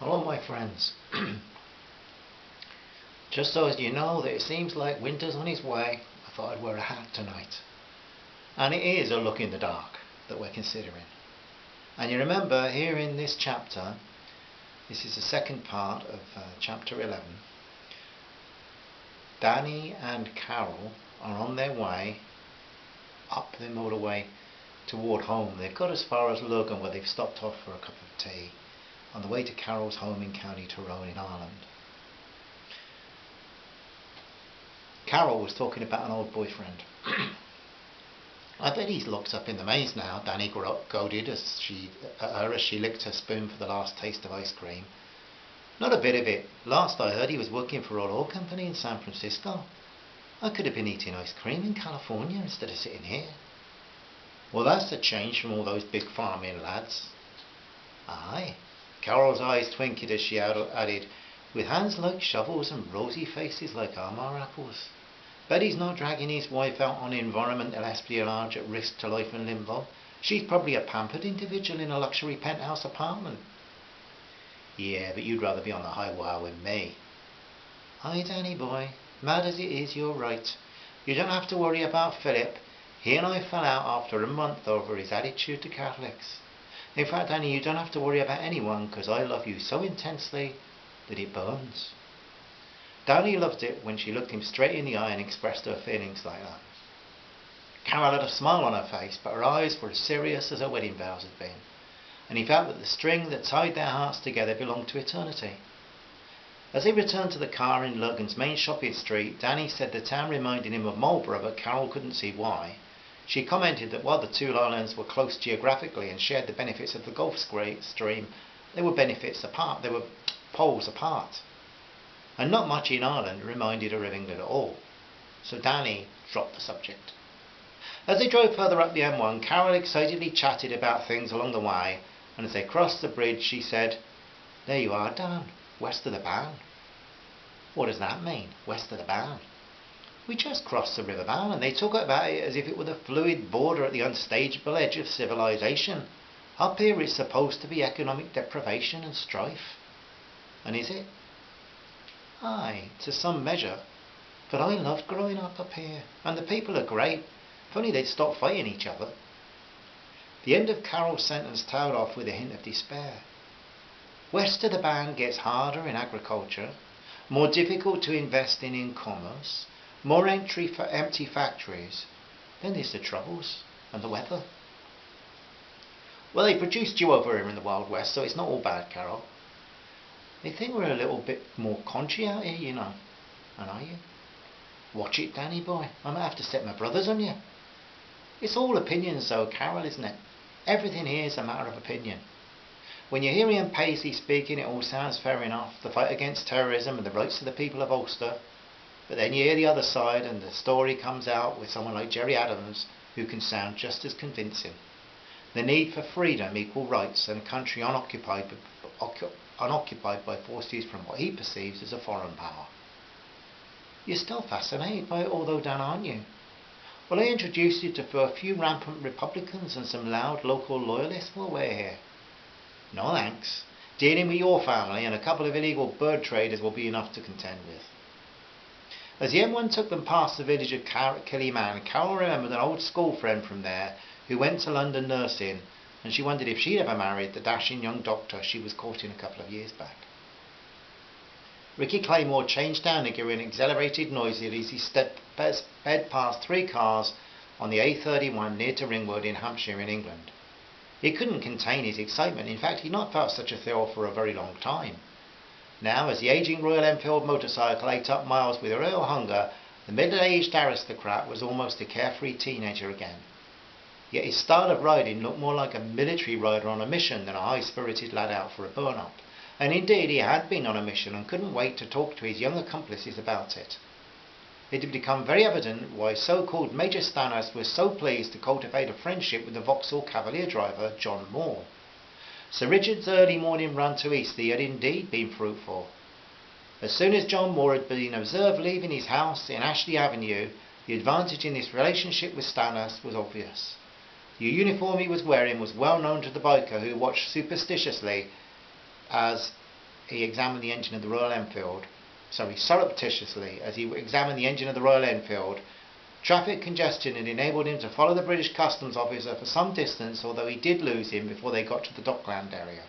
Hello my friends. Just so as you know that it seems like winter's on its way, I thought I'd wear a hat tonight. And it is a look in the dark that we're considering. And you remember here in this chapter, this is the second part of chapter 11, Danny and Carol are on their way up the motorway toward home. They've got as far as Logan, where they've stopped off for a cup of tea, on the way to Carol's home in County Tyrone in Ireland. Carol was talking about an old boyfriend. I bet he's locked up in the maze now, Danny goaded at her as she licked her spoon for the last taste of ice cream. Not a bit of it. Last I heard he was working for an oil company in San Francisco. I could have been eating ice cream in California instead of sitting here. Well, that's a change from all those big farming lads. Aye. Carol's eyes twinkled as she added, with hands like shovels and rosy faces like almar apples. Bet he's not dragging his wife out on environmental espionage at risk to life and limbo. She's probably a pampered individual in a luxury penthouse apartment. Yeah, but you'd rather be on the high wire with me. Aye, Danny boy, mad as it is, you're right. You don't have to worry about Philip. He and I fell out after a month over his attitude to Catholics. In fact, Danny, you don't have to worry about anyone, because I love you so intensely that it burns. Danny loved it when she looked him straight in the eye and expressed her feelings like that. Carol had a smile on her face, but her eyes were as serious as her wedding vows had been, and he felt that the string that tied their hearts together belonged to eternity. As they returned to the car in Logan's main shopping street, Danny said the town reminded him of Marlborough, but Carol couldn't see why. She commented that while the two islands were close geographically and shared the benefits of the Gulf Stream, they were poles apart. And not much in Ireland reminded her of England at all. So Danny dropped the subject. As they drove further up the M1, Carol excitedly chatted about things along the way, and as they crossed the bridge she said, "There you are, Dan, west of the Bann." "What does that mean, west of the Bann?" "We just crossed the River Bann, and they talk about it as if it were the fluid border at the unstageable edge of civilization. Up here it's supposed to be economic deprivation and strife." "And is it?" "Aye, to some measure. But I loved growing up here, and the people are great. If only they'd stop fighting each other." The end of Carol's sentence tailed off with a hint of despair. "West of the Bann gets harder in agriculture, more difficult to invest in commerce, more entry for empty factories. Then there's the troubles and the weather." "Well, they produced you over here in the Wild West, so it's not all bad, Carol." "They think we're a little bit more conchy out here, you know." "And are you?" "Watch it, Danny boy. I might have to set my brothers on you." "It's all opinions though, Carol, isn't it? Everything here is a matter of opinion. When you hear Ian Paisley speaking, it all sounds fair enough, the fight against terrorism and the rights of the people of Ulster. But then you hear the other side and the story comes out with someone like Gerry Adams, who can sound just as convincing. The need for freedom, equal rights, and a country unoccupied by forces from what he perceives as a foreign power." "You're still fascinated by it all though, Dan, aren't you? Well, I introduced you to a few rampant Republicans and some loud local loyalists while we're here." "No thanks. Dealing with your family and a couple of illegal bird traders will be enough to contend with." As the M1 took them past the village of Killyman, Carol remembered an old school friend from there who went to London nursing, and she wondered if she'd ever married the dashing young doctor she was courting a couple of years back. Ricky Claymore changed down the gear and accelerated noisily as he sped past three cars on the A31 near to Ringwood in Hampshire in England. He couldn't contain his excitement. In fact, he'd not felt such a thrill for a very long time. Now, as the ageing Royal Enfield motorcycle ate up miles with real hunger, the middle-aged aristocrat was almost a carefree teenager again. Yet his style of riding looked more like a military rider on a mission than a high-spirited lad out for a burn-up. And indeed he had been on a mission and couldn't wait to talk to his young accomplices about it. It had become very evident why so-called Major Stanhurst was so pleased to cultivate a friendship with the Vauxhall Cavalier driver, John Moore. Sir Richard's early morning run to Eastleigh had indeed been fruitful. As soon as John Moore had been observed leaving his house in Ashley Avenue, the advantage in this relationship with Stanhurst was obvious. The uniform he was wearing was well known to the biker, who watched superstitiously as he examined the engine of the Royal Enfield, surreptitiously, as he examined the engine of the Royal Enfield, traffic congestion had enabled him to follow the British customs officer for some distance, although he did lose him before they got to the Dockland area.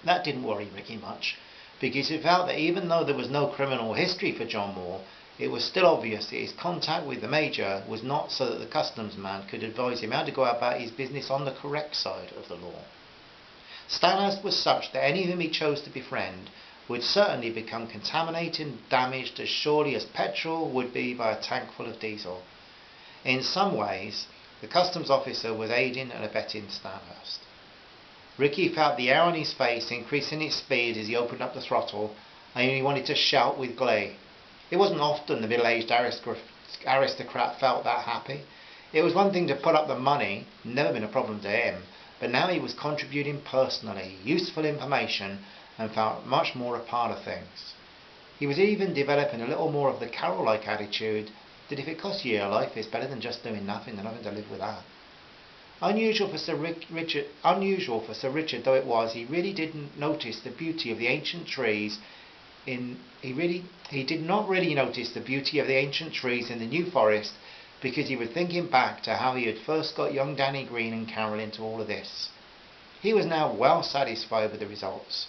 That didn't worry Ricky much, because he felt that even though there was no criminal history for John Moore, it was still obvious that his contact with the Major was not so that the customs man could advise him how to go about his business on the correct side of the law. Stanhurst was such that any whom he chose to befriend would certainly become contaminated and damaged as surely as petrol would be by a tank full of diesel. In some ways, the customs officer was aiding and abetting Stanhurst. Ricky felt the air on his face increasing its speed as he opened up the throttle, and he wanted to shout with glee. It wasn't often the middle-aged aristocrat felt that happy. It was one thing to put up the money, never been a problem to him, but now he was contributing personally, useful information, and felt much more a part of things. He was even developing a little more of the Carol-like attitude that if it costs you your life, it's better than just doing nothing and having to live with that. Unusual for Sir Richard though it was, he really didn't notice the beauty of the ancient trees he did not really notice the beauty of the ancient trees in the New Forest, because he was thinking back to how he had first got young Danny Green and Carol into all of this. He was now well satisfied with the results.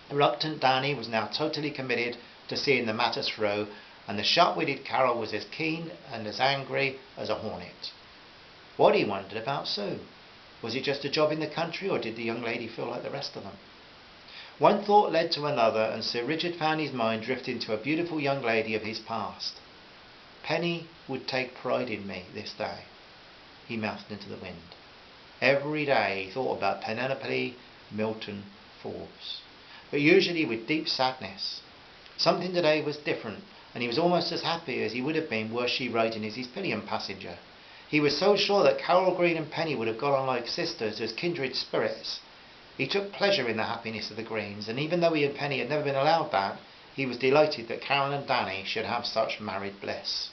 Reluctant Danny was now totally committed to seeing the matter through, and the sharp-witted Carol was as keen and as angry as a hornet. What he wondered about Sue. Was it just a job in the country, or did the young lady feel like the rest of them? One thought led to another, and Sir Richard found his mind drifting to a beautiful young lady of his past. Penny would take pride in me this day, he mouthed into the wind. Every day he thought about Penelope Milton Forbes, but usually with deep sadness. Something today was different, and he was almost as happy as he would have been were she riding as his pillion passenger. He was so sure that Carol Green and Penny would have got on like sisters, as kindred spirits. He took pleasure in the happiness of the Greens, and even though he and Penny had never been allowed that, he was delighted that Carol and Danny should have such married bliss.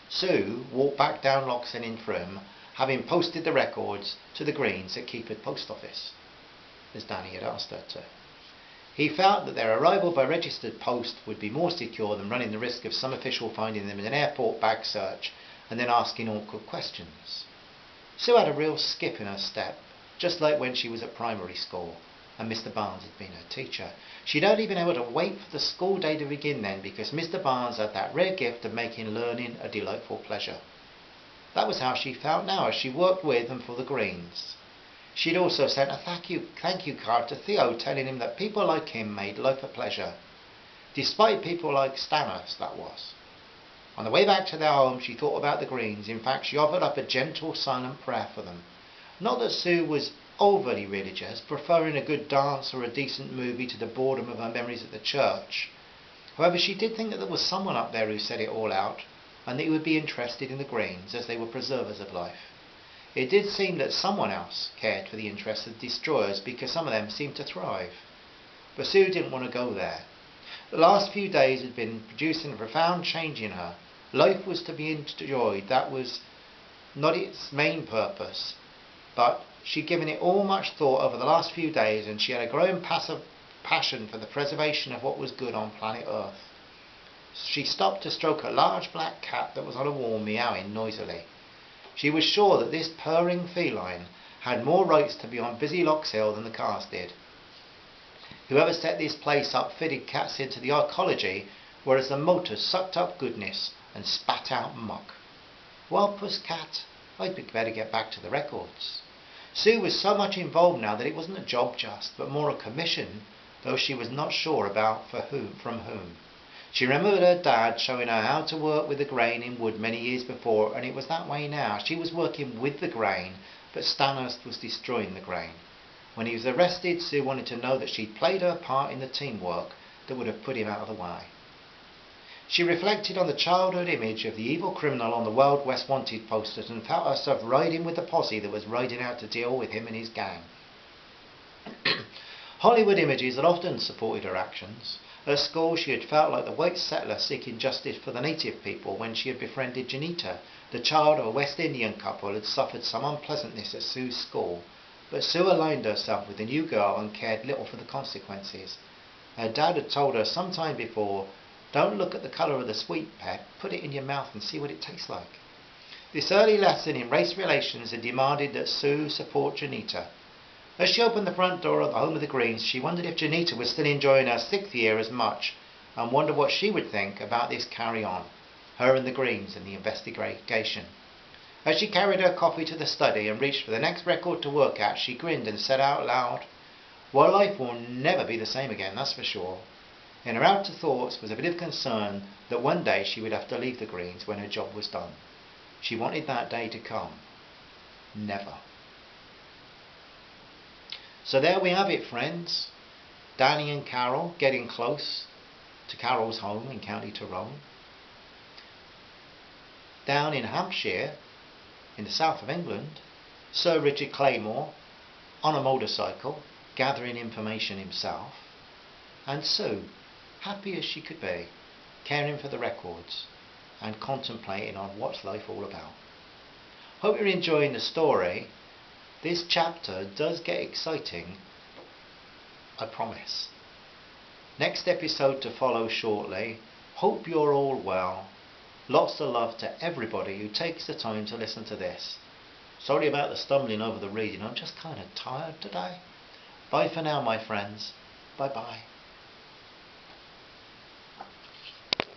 Sue walked back down Loxton in Frome, having posted the records to the Greens at Keepard Post Office, as Danny had asked her to. He felt that their arrival by registered post would be more secure than running the risk of some official finding them in an airport bag search and then asking awkward questions. Sue had a real skip in her step, just like when she was at primary school and Mr. Barnes had been her teacher. She'd only been able to wait for the school day to begin then, because Mr. Barnes had that rare gift of making learning a delightful pleasure. That was how she felt now as she worked with and for the Greens. She'd also sent a thank you card to Theo, telling him that people like him made life a pleasure. Despite people like Stanhurst, that was. On the way back to their home she thought about the Greens. In fact, she offered up a gentle silent prayer for them. Not that Sue was overly religious, preferring a good dance or a decent movie to the boredom of her memories at the church. However, she did think that there was someone up there who said it all out, and that he would be interested in the Greens, as they were preservers of life. It did seem that someone else cared for the interests of destroyers, because some of them seemed to thrive. But Sue didn't want to go there. The last few days had been producing a profound change in her. Life was to be enjoyed. That was not its main purpose, but she'd given it all much thought over the last few days, and she had a growing passion for the preservation of what was good on planet Earth. She stopped to stroke a large black cat that was on a wall meowing noisily. She was sure that this purring feline had more rights to be on busy Lox Hill than the cars did. Whoever set this place up fitted cats into the arcology, whereas the motors sucked up goodness and spat out muck. Well, pusscat, I'd better get back to the records. Sue was so much involved now that it wasn't a job just, but more a commission, though she was not sure about from whom. She remembered her dad showing her how to work with the grain in wood many years before, and it was that way now. She was working with the grain, but Stanhurst was destroying the grain. When he was arrested, Sue wanted to know that she'd played her part in the teamwork that would have put him out of the way. She reflected on the childhood image of the evil criminal on the Wild West Wanted posters and felt herself riding with the posse that was riding out to deal with him and his gang. Hollywood images had often supported her actions. At school she had felt like the white settler seeking justice for the native people when she had befriended Janita, the child of a West Indian couple who had suffered some unpleasantness at Sue's school, But Sue aligned herself with the new girl and cared little for the consequences. Her dad had told her some time before, "Don't look at the colour of the sweet, pet, put it in your mouth and see what it tastes like." This early lesson in race relations had demanded that Sue support Janita. As she opened the front door of the home of the Greens, she wondered if Janita was still enjoying her 6th year as much, and wondered what she would think about this carry-on, her and the Greens and the investigation. As she carried her coffee to the study and reached for the next record to work at, she grinned and said out loud, "Well, life will never be the same again, that's for sure." In her outer thoughts was a bit of concern that one day she would have to leave the Greens when her job was done. She wanted that day to come. Never. So there we have it, friends. Danny and Carol getting close to Carol's home in County Tyrone. Down in Hampshire, in the south of England, Sir Richard Claymore on a motorcycle gathering information himself, and Sue, happy as she could be, caring for the records and contemplating on what's life all about. Hope you're enjoying the story. This chapter does get exciting, I promise. Next episode to follow shortly. Hope you're all well. Lots of love to everybody who takes the time to listen to this. Sorry about the stumbling over the reading, I'm just kind of tired today. Bye for now, my friends. Bye bye.